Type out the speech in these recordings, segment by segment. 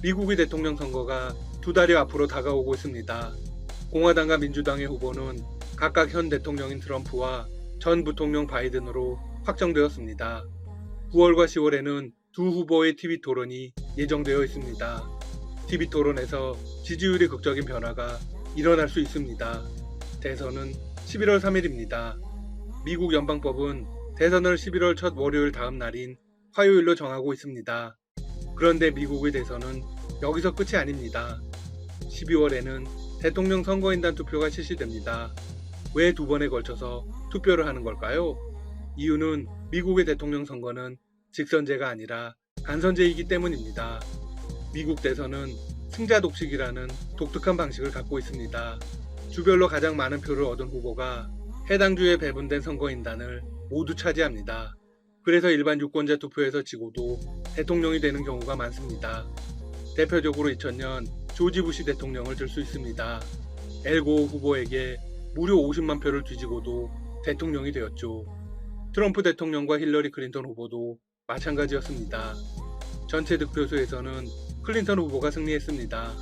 미국의 대통령 선거가 두 달여 앞으로 다가오고 있습니다. 공화당과 민주당의 후보는 각각 현 대통령인 트럼프와 전 부통령 바이든으로 확정되었습니다. 9월과 10월에는 두 후보의 TV 토론이 예정되어 있습니다. TV 토론에서 지지율이 극적인 변화가 일어날 수 있습니다. 대선은 11월 3일입니다. 미국 연방법은 대선을 11월 첫 월요일 다음 날인 화요일로 정하고 있습니다. 그런데 미국의 대선은 여기서 끝이 아닙니다. 12월에는 대통령 선거인단 투표가 실시됩니다. 왜 두 번에 걸쳐서 투표를 하는 걸까요? 이유는 미국의 대통령 선거는 직선제가 아니라 간선제이기 때문입니다. 미국 대선은 승자 독식이라는 독특한 방식을 갖고 있습니다. 주별로 가장 많은 표를 얻은 후보가 해당 주에 배분된 선거인단을 모두 차지합니다. 그래서 일반 유권자 투표에서 지고도 대통령이 되는 경우가 많습니다. 대표적으로 2000년 조지 부시 대통령을 들 수 있습니다. 엘고 후보에게 무려 50만 표를 뒤지고도 대통령이 되었죠. 트럼프 대통령과 힐러리 클린턴 후보도 마찬가지였습니다. 전체 득표수에서는 클린턴 후보가 승리했습니다.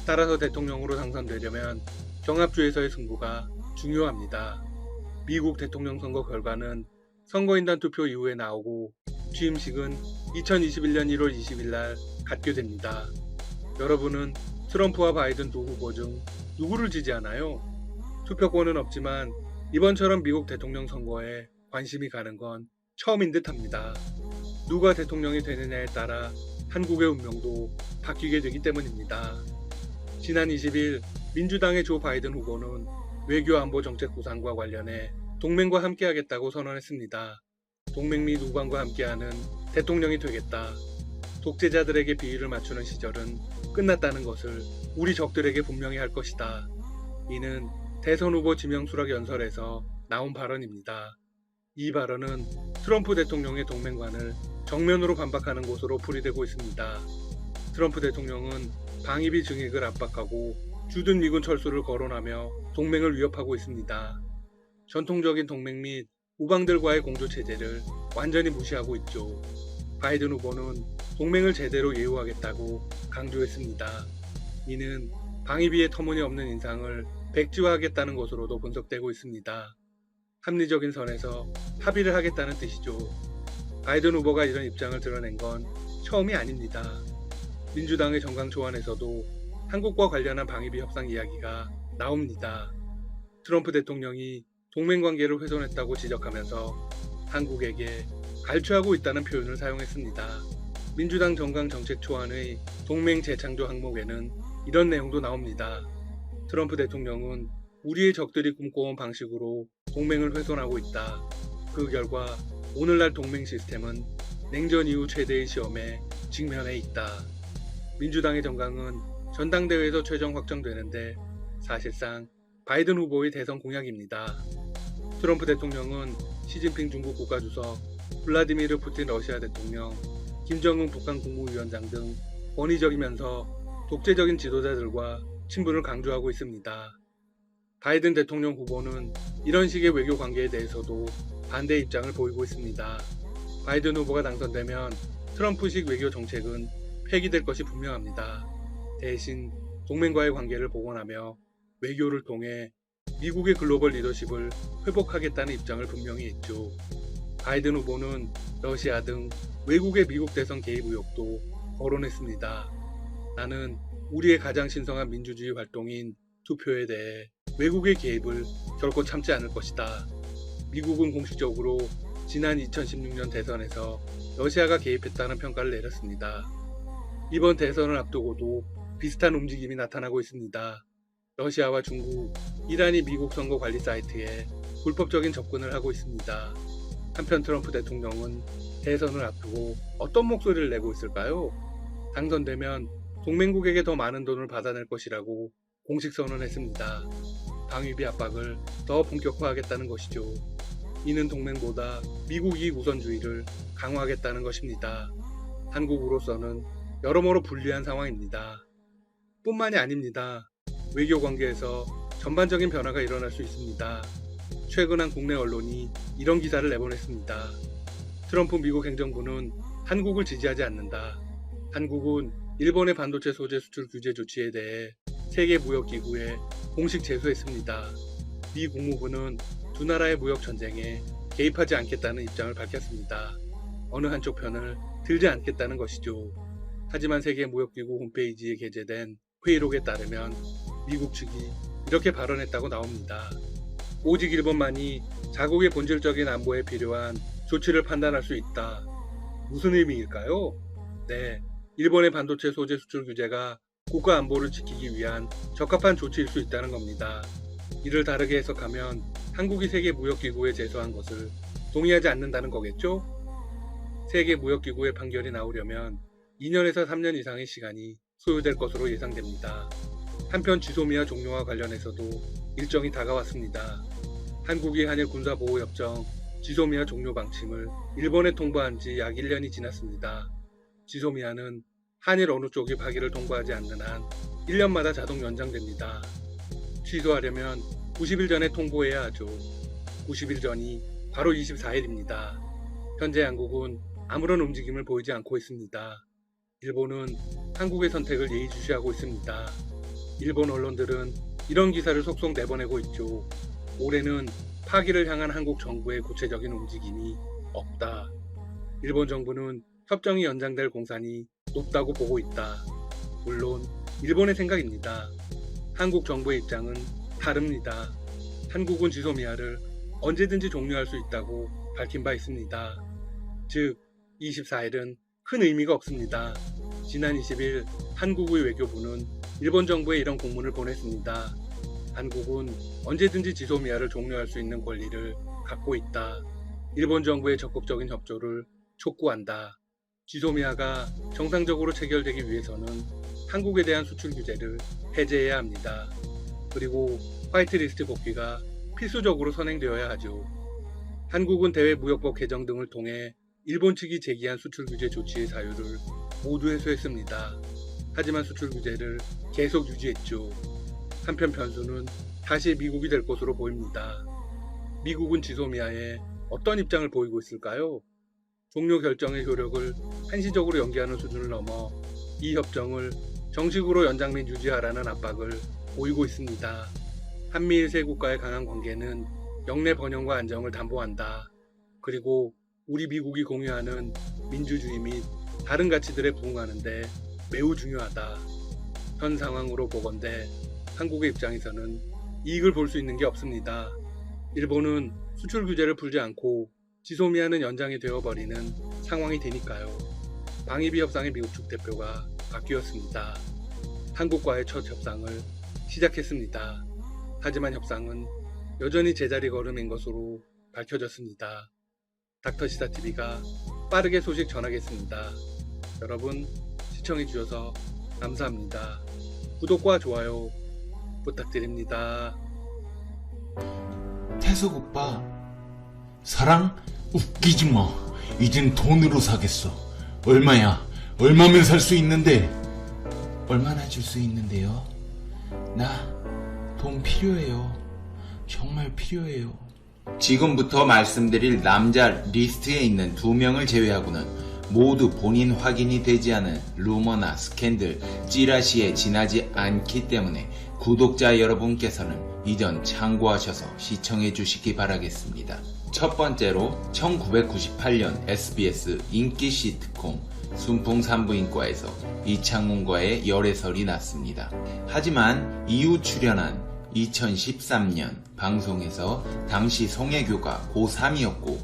따라서 대통령으로 당선되려면 경합주에서의 승부가 중요합니다. 미국 대통령 선거 결과는 선거인단 투표 이후에 나오고 취임식은 2021년 1월 20일 날 갖게 됩니다. 여러분은 트럼프와 바이든 두 후보 중 누구를 지지하나요? 투표권은 없지만 이번처럼 미국 대통령 선거에 관심이 가는 건 처음인 듯합니다. 누가 대통령이 되느냐에 따라 한국의 운명도 바뀌게 되기 때문입니다. 지난 20일 민주당의 조 바이든 후보는 외교안보 정책 구상과 관련해 동맹과 함께하겠다고 선언했습니다. 동맹 및 우방과 함께하는 대통령이 되겠다. 독재자들에게 비위를 맞추는 시절은 끝났다는 것을 우리 적들에게 분명히 할 것이다. 이는 대선 후보 지명 수락 연설에서 나온 발언입니다. 이 발언은 트럼프 대통령의 동맹관을 정면으로 반박하는 것으로 풀이되고 있습니다. 트럼프 대통령은 방위비 증액을 압박하고 주둔 미군 철수를 거론하며 동맹을 위협하고 있습니다. 전통적인 동맹 및 우방들과의 공조체제를 완전히 무시하고 있죠. 바이든 후보는 동맹을 제대로 예우하겠다고 강조했습니다. 이는 방위비의 터무니없는 인상을 백지화하겠다는 것으로도 분석되고 있습니다. 합리적인 선에서 합의를 하겠다는 뜻이죠. 바이든 후보가 이런 입장을 드러낸 건 처음이 아닙니다. 민주당의 정강 초안에서도 한국과 관련한 방위비 협상 이야기가 나옵니다. 트럼프 대통령이 동맹관계를 훼손했다고 지적하면서 한국에게 갈취하고 있다는 표현을 사용했습니다. 민주당 정강 정책 초안의 동맹 재창조 항목에는 이런 내용도 나옵니다. 트럼프 대통령은 우리의 적들이 꿈꿔온 방식으로 동맹을 훼손하고 있다. 그 결과 오늘날 동맹 시스템은 냉전 이후 최대의 시험에 직면해 있다. 민주당의 정강은 전당대회에서 최종 확정되는데 사실상 바이든 후보의 대선 공약입니다. 트럼프 대통령은 시진핑 중국 국가주석, 블라디미르 푸틴 러시아 대통령, 김정은 북한 국무위원장 등 권위적이면서 독재적인 지도자들과 친분을 강조하고 있습니다. 바이든 대통령 후보는 이런 식의 외교 관계에 대해서도 반대 입장을 보이고 있습니다. 바이든 후보가 당선되면 트럼프식 외교 정책은 폐기될 것이 분명합니다. 대신 동맹과의 관계를 복원하며 외교를 통해 미국의 글로벌 리더십을 회복하겠다는 입장을 분명히 했죠. 바이든 후보는 러시아 등 외국의 미국 대선 개입 의혹도 거론했습니다. 나는 우리의 가장 신성한 민주주의 활동인 투표에 대해 외국의 개입을 결코 참지 않을 것이다. 미국은 공식적으로 지난 2016년 대선에서 러시아가 개입했다는 평가를 내렸습니다. 이번 대선을 앞두고도 비슷한 움직임이 나타나고 있습니다. 러시아와 중국, 이란이 미국 선거 관리 사이트에 불법적인 접근을 하고 있습니다. 한편 트럼프 대통령은 대선을 앞두고 어떤 목소리를 내고 있을까요? 당선되면 동맹국에게 더 많은 돈을 받아낼 것이라고 공식 선언했습니다. 방위비 압박을 더 본격화하겠다는 것이죠. 이는 동맹보다 미국 이익 우선주의를 강화하겠다는 것입니다. 한국으로서는 여러모로 불리한 상황입니다. 뿐만이 아닙니다. 외교 관계에서 전반적인 변화가 일어날 수 있습니다. 최근 한 국내 언론이 이런 기사를 내보냈습니다. 트럼프 미국 행정부는 한국을 지지하지 않는다. 한국은 일본의 반도체 소재 수출 규제 조치에 대해 세계무역기구에 공식 제소했습니다. 미 국무부는 두 나라의 무역 전쟁에 개입하지 않겠다는 입장을 밝혔습니다. 어느 한쪽 편을 들지 않겠다는 것이죠. 하지만 세계무역기구 홈페이지에 게재된 회의록에 따르면 미국 측이 이렇게 발언했다고 나옵니다. 오직 일본만이 자국의 본질적인 안보에 필요한 조치를 판단할 수 있다. 무슨 의미일까요? 네, 일본의 반도체 소재 수출 규제가 국가 안보를 지키기 위한 적합한 조치일 수 있다는 겁니다. 이를 다르게 해석하면 한국이 세계무역기구에 제소한 것을 동의하지 않는다는 거겠죠? 세계무역기구의 판결이 나오려면 2년에서 3년 이상의 시간이 소요될 것으로 예상됩니다. 한편 지소미아 종료와 관련해서도 일정이 다가왔습니다. 한국이 한일 군사보호협정 지소미아 종료 방침을 일본에 통보한 지 약 1년이 지났습니다. 지소미아는 한일 어느 쪽이 파기를 통보하지 않는 한 1년마다 자동 연장됩니다. 취소하려면 90일 전에 통보해야 하죠. 90일 전이 바로 24일입니다. 현재 한국은 아무런 움직임을 보이지 않고 있습니다. 일본은 한국의 선택을 예의주시하고 있습니다. 일본 언론들은 이런 기사를 속속 내보내고 있죠. 올해는 파기를 향한 한국 정부의 구체적인 움직임이 없다. 일본 정부는 협정이 연장될 공산이 높다고 보고 있다. 물론 일본의 생각입니다. 한국 정부의 입장은 다릅니다. 한국은 지소미아를 언제든지 종료할 수 있다고 밝힌 바 있습니다. 즉 24일은 큰 의미가 없습니다. 지난 20일 한국의 외교부는 일본 정부에 이런 공문을 보냈습니다. 한국은 언제든지 지소미아를 종료할 수 있는 권리를 갖고 있다. 일본 정부의 적극적인 협조를 촉구한다. 지소미아가 정상적으로 체결되기 위해서는 한국에 대한 수출 규제를 해제해야 합니다. 그리고 화이트리스트 복귀가 필수적으로 선행되어야 하죠. 한국은 대외무역법 개정 등을 통해 일본 측이 제기한 수출 규제 조치의 사유를 모두 해소했습니다. 하지만 수출 규제를 계속 유지했죠. 한편 변수는 다시 미국이 될 것으로 보입니다. 미국은 지소미아에 어떤 입장을 보이고 있을까요? 종료 결정의 효력을 한시적으로 연기하는 수준을 넘어 이 협정을 정식으로 연장 및 유지하라는 압박을 보이고 있습니다. 한미일 세 국가의 강한 관계는 영내 번영과 안정을 담보한다. 그리고 우리 미국이 공유하는 민주주의 및 다른 가치들에 부응하는 데 매우 중요하다. 현 상황으로 보건대 한국의 입장에서는 이익을 볼 수 있는 게 없습니다. 일본은 수출 규제를 풀지 않고 지소미아는 연장이 되어버리는 상황이 되니까요. 방위비 협상의 미국 측 대표가 바뀌었습니다. 한국과의 첫 협상을 시작했습니다. 하지만 협상은 여전히 제자리 걸음인 것으로 밝혀졌습니다. 닥터시사TV가 빠르게 소식 전하겠습니다. 여러분 시청해주셔서 감사합니다. 구독과 좋아요 부탁드립니다. 태석 오빠, 사랑? 웃기지 마. 이젠 돈으로 사겠어. 얼마야? 얼마면 살 수 있는데? 얼마나 줄 수 있는데요? 나 돈 필요해요. 정말 필요해요. 지금부터 말씀드릴 남자 리스트에 있는 2명을 제외하고는 모두 본인 확인이 되지 않은 루머나 스캔들, 찌라시에 지나지 않기 때문에 구독자 여러분께서는 이전 참고하셔서 시청해 주시기 바라겠습니다. 첫 번째로 1998년 SBS 인기 시트콤 순풍산부인과에서 이창훈과의 열애설이 났습니다. 하지만 이후 출연한 2013년 방송에서 당시 송혜교가 고3이었고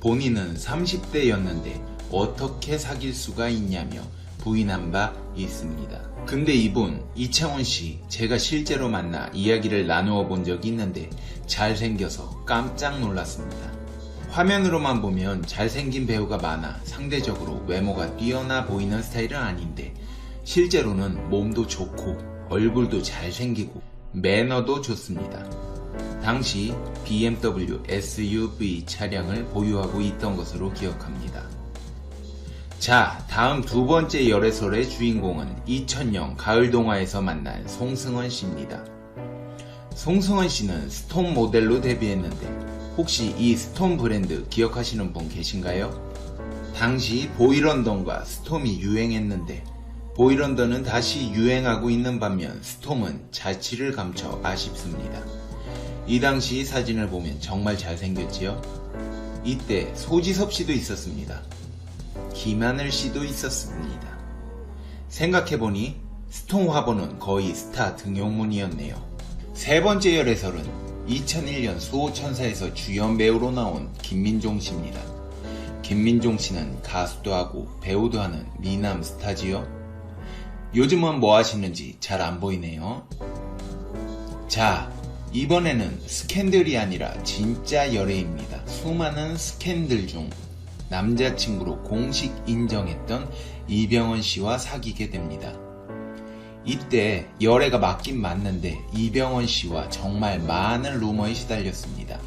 본인은 30대였는데 어떻게 사귈 수가 있냐며 부인한 바 있습니다. 근데 이분 이창훈씨 제가 실제로 만나 이야기를 나누어 본 적이 있는데 잘생겨서 깜짝 놀랐습니다. 화면으로만 보면 잘생긴 배우가 많아 상대적으로 외모가 뛰어나 보이는 스타일은 아닌데 실제로는 몸도 좋고 얼굴도 잘생기고 매너도 좋습니다. 당시 BMW SUV 차량을 보유하고 있던 것으로 기억합니다. 자, 다음 두 번째 열애설의 주인공은 2000년 가을 동화에서 만난 송승헌 씨입니다. 송승헌 씨는 스톤 모델로 데뷔했는데 혹시 이 스톰 브랜드 기억하시는 분 계신가요? 당시 보이런던과 스톰이 유행했는데 보이런던은 다시 유행하고 있는 반면 스톰은 자취를 감춰 아쉽습니다. 이 당시 사진을 보면 정말 잘생겼지요? 이때 소지섭 씨도 있었습니다. 김하늘 씨도 있었습니다. 생각해보니 스톰 화보는 거의 스타 등용문이었네요. 세 번째 열애설은 2001년 수호천사에서 주연 배우로 나온 김민종 씨입니다. 김민종 씨는 가수도 하고 배우도 하는 미남 스타지요. 요즘은 뭐 하시는지 잘 안 보이네요. 자, 이번에는 스캔들이 아니라 진짜 열애입니다. 수많은 스캔들 중 남자친구로 공식 인정했던 이병헌 씨와 사귀게 됩니다. 이때 열애가 맞긴 맞는데 이병헌 씨와 정말 많은 루머에 시달렸습니다.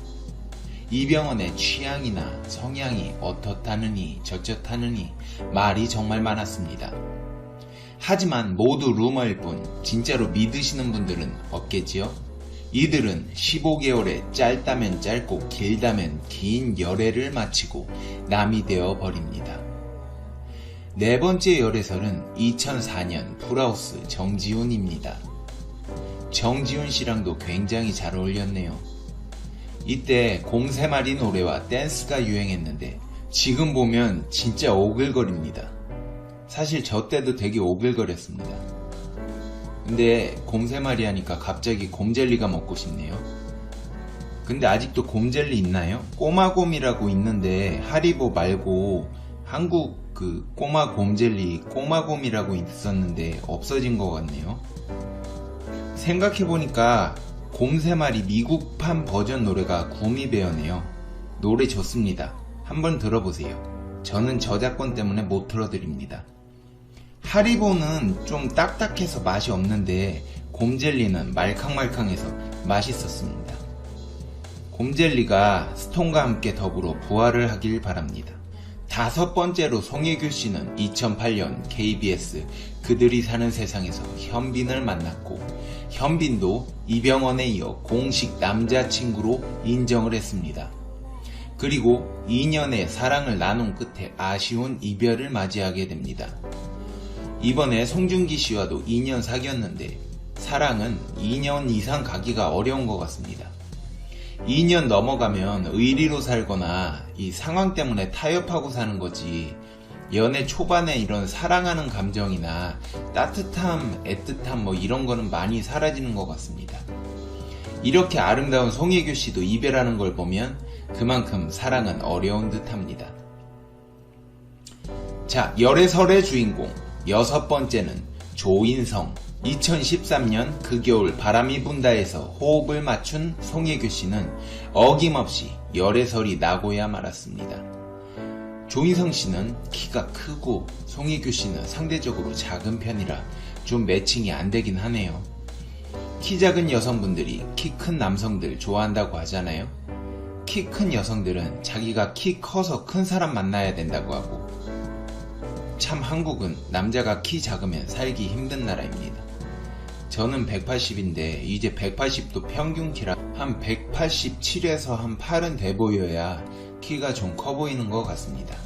이병헌의 취향이나 성향이 어떻다느니 저쩌다느니 말이 정말 많았습니다. 하지만 모두 루머일 뿐 진짜로 믿으시는 분들은 없겠지요? 이들은 15개월의 짧다면 짧고 길다면 긴 열애를 마치고 남이 되어 버립니다. 네 번째 열애설은 2004년 풀하우스 정지훈입니다. 정지훈 씨랑도 굉장히 잘 어울렸네요. 이때 곰새마리 노래와 댄스가 유행했는데 지금 보면 진짜 오글거립니다. 사실 저 때도 되게 오글거렸습니다. 근데 곰새마리 하니까 갑자기 곰젤리가 먹고 싶네요. 근데 아직도 곰젤리 있나요? 꼬마곰이라고 있는데 하리보 말고 한국 그 꼬마 곰젤리 꼬마곰이라고 있었는데 없어진 것 같네요. 생각해보니까 곰새마리 미국판 버전 노래가 구미베어네요. 노래 좋습니다. 한번 들어보세요. 저는 저작권 때문에 못 틀어드립니다. 하리보는 좀 딱딱해서 맛이 없는데 곰젤리는 말캉말캉해서 맛있었습니다. 곰젤리가 스톤과 함께 더불어 부활을 하길 바랍니다. 다섯 번째로 송혜교 씨는 2008년 KBS 그들이 사는 세상에서 현빈을 만났고 현빈도 이병헌에 이어 공식 남자친구로 인정을 했습니다. 그리고 2년의 사랑을 나눈 끝에 아쉬운 이별을 맞이하게 됩니다. 이번에 송중기 씨와도 2년 사귀었는데 사랑은 2년 이상 가기가 어려운 것 같습니다. 2년 넘어가면 의리로 살거나 이 상황 때문에 타협하고 사는 거지 연애 초반에 이런 사랑하는 감정이나 따뜻함, 애틋함 뭐 이런 거는 많이 사라지는 것 같습니다. 이렇게 아름다운 송혜교 씨도 이별하는 걸 보면 그만큼 사랑은 어려운 듯 합니다. 자, 열애설의 주인공 여섯 번째는 조인성. 2013년 그 겨울 바람이 분다에서 호흡을 맞춘 송혜교 씨는 어김없이 열애설이 나고야 말았습니다. 조인성 씨는 키가 크고 송혜교 씨는 상대적으로 작은 편이라 좀 매칭이 안 되긴 하네요. 키 작은 여성분들이 키 큰 남성들 좋아한다고 하잖아요. 키 큰 여성들은 자기가 키 커서 큰 사람 만나야 된다고 하고 참 한국은 남자가 키 작으면 살기 힘든 나라입니다. 저는 180인데 이제 180도 평균 키라 한 187에서 한 8은 돼 보여야 키가 좀 커 보이는 것 같습니다.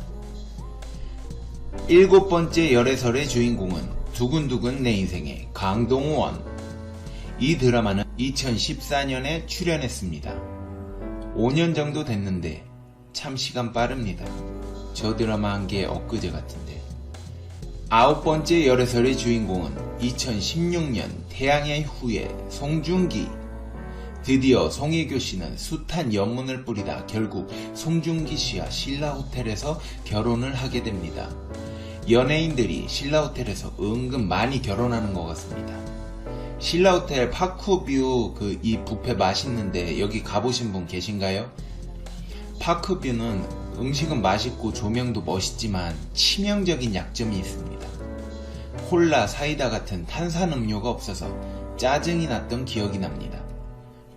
일곱 번째 열애설의 주인공은 두근두근 내 인생의 강동원. 이 드라마는 2014년에 출연했습니다. 5년 정도 됐는데 참 시간 빠릅니다. 저 드라마 한 게 엊그제 같은데. 아홉 번째 열애설의 주인공은 2016년 태양의 후예 송중기. 드디어 송혜교 씨는 숱한 연문을 뿌리다 결국 송중기 씨와 신라호텔에서 결혼을 하게 됩니다. 연예인들이 신라호텔에서 은근 많이 결혼하는 것 같습니다. 신라호텔 파크뷰 이 뷔페 맛있는데 여기 가보신 분 계신가요? 파크뷰는 음식은 맛있고 조명도 멋있지만 치명적인 약점이 있습니다. 콜라, 사이다 같은 탄산음료가 없어서 짜증이 났던 기억이 납니다.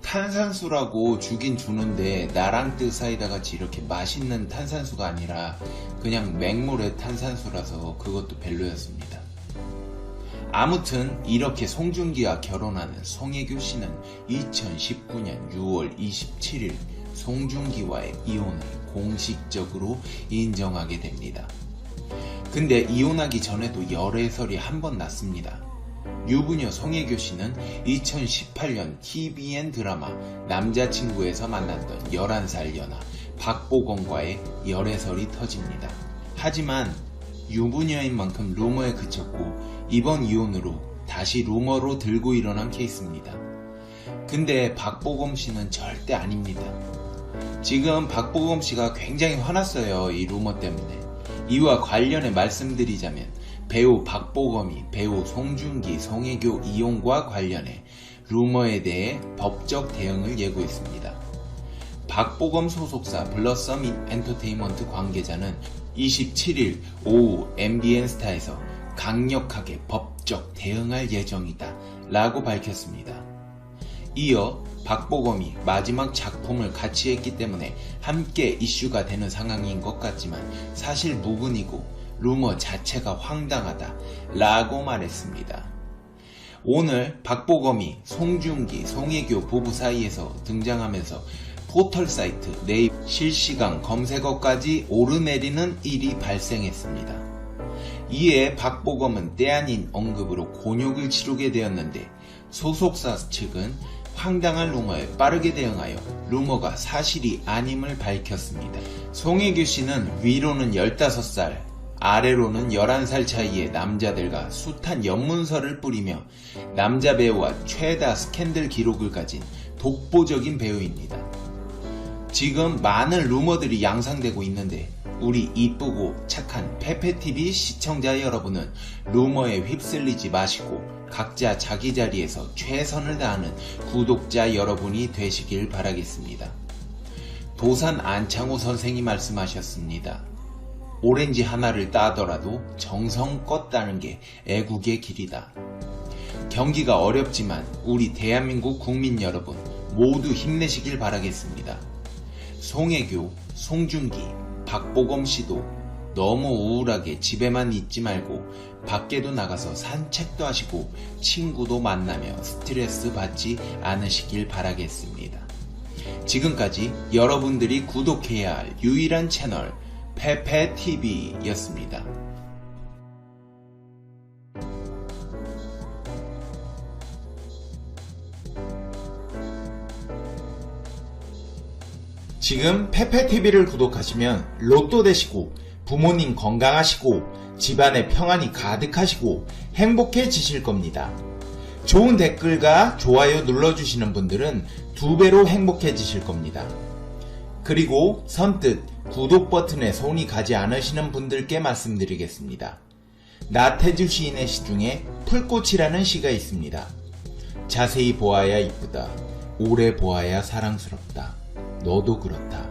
탄산수라고 주긴 주는데 나랑뜨 사이다 같이 이렇게 맛있는 탄산수가 아니라 그냥 맹물의 탄산수라서 그것도 별로였습니다. 아무튼 이렇게 송중기와 결혼하는 송혜교 씨는 2019년 6월 27일 송중기와의 이혼을 공식적으로 인정하게 됩니다. 근데 이혼하기 전에도 열애설이 한 번 났습니다. 유부녀 송혜교 씨는 2018년 TVN 드라마 남자친구에서 만났던 11살 연하 박보검과의 열애설이 터집니다. 하지만 유부녀인 만큼 루머에 그쳤고 이번 이혼으로 다시 루머로 들고 일어난 케이스입니다. 근데 박보검 씨는 절대 아닙니다. 지금 박보검 씨가 굉장히 화났어요. 이 루머 때문에. 이와 관련해 말씀드리자면 배우 박보검이 배우 송중기, 송혜교 이혼과 관련해 루머에 대해 법적 대응을 예고했습니다. 박보검 소속사 블러썸 엔터테인먼트 관계자는 27일 오후 MBN 스타에서 강력하게 법적 대응할 예정이다 라고 밝혔습니다. 이어 박보검이 마지막 작품을 같이 했기 때문에 함께 이슈가 되는 상황인 것 같지만 사실 무근이고 루머 자체가 황당하다 라고 말했습니다. 오늘 박보검이 송중기, 송혜교 부부 사이에서 등장하면서 포털 사이트 네이버 실시간 검색어까지 오르내리는 일이 발생했습니다. 이에 박보검은 때 아닌 언급으로 곤욕을 치르게 되었는데 소속사 측은 황당한 루머에 빠르게 대응하여 루머가 사실이 아님을 밝혔습니다. 송혜교 씨는 위로는 15살, 아래로는 11살 차이의 남자들과 숱한 연문서를 뿌리며 남자 배우와 최다 스캔들 기록을 가진 독보적인 배우입니다. 지금 많은 루머들이 양상되고 있는데 우리 이쁘고 착한 페페TV 시청자 여러분은 루머에 휩쓸리지 마시고 각자 자기 자리에서 최선을 다하는 구독자 여러분이 되시길 바라겠습니다. 도산 안창호 선생이 말씀하셨습니다. 오렌지 하나를 따더라도 정성껏 따는 게 애국의 길이다. 경기가 어렵지만 우리 대한민국 국민 여러분 모두 힘내시길 바라겠습니다. 송혜교, 송중기, 박보검 씨도 너무 우울하게 집에만 있지 말고 밖에도 나가서 산책도 하시고 친구도 만나며 스트레스 받지 않으시길 바라겠습니다. 지금까지 여러분들이 구독해야 할 유일한 채널 페페TV였습니다. 지금 페페TV를 구독하시면 로또 되시고 부모님 건강하시고 집안에 평안이 가득하시고 행복해지실 겁니다. 좋은 댓글과 좋아요 눌러주시는 분들은 2배로 행복해지실 겁니다. 그리고 선뜻 구독 버튼에 손이 가지 않으시는 분들께 말씀드리겠습니다. 나태주 시인의 시 중에 풀꽃이라는 시가 있습니다. 자세히 보아야 이쁘다. 오래 보아야 사랑스럽다. 너도 그렇다.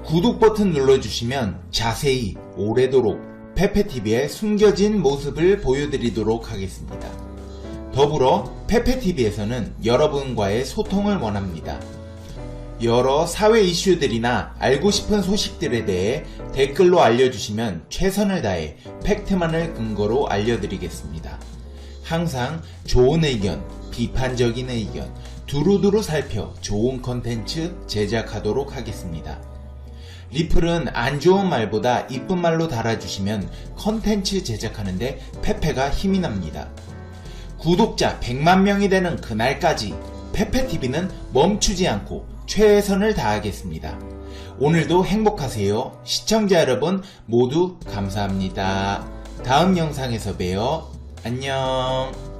구독 버튼 눌러주시면 자세히 오래도록 페페TV의 숨겨진 모습을 보여드리도록 하겠습니다. 더불어 페페TV에서는 여러분과의 소통을 원합니다. 여러 사회 이슈들이나 알고 싶은 소식들에 대해 댓글로 알려주시면 최선을 다해 팩트만을 근거로 알려드리겠습니다. 항상 좋은 의견, 비판적인 의견, 두루두루 살펴 좋은 컨텐츠 제작하도록 하겠습니다. 리플은 안 좋은 말보다 이쁜 말로 달아주시면 컨텐츠 제작하는데 페페가 힘이 납니다. 구독자 100만 명이 되는 그날까지 페페TV는 멈추지 않고 최선을 다하겠습니다. 오늘도 행복하세요. 시청자 여러분 모두 감사합니다. 다음 영상에서 봬요. 안녕.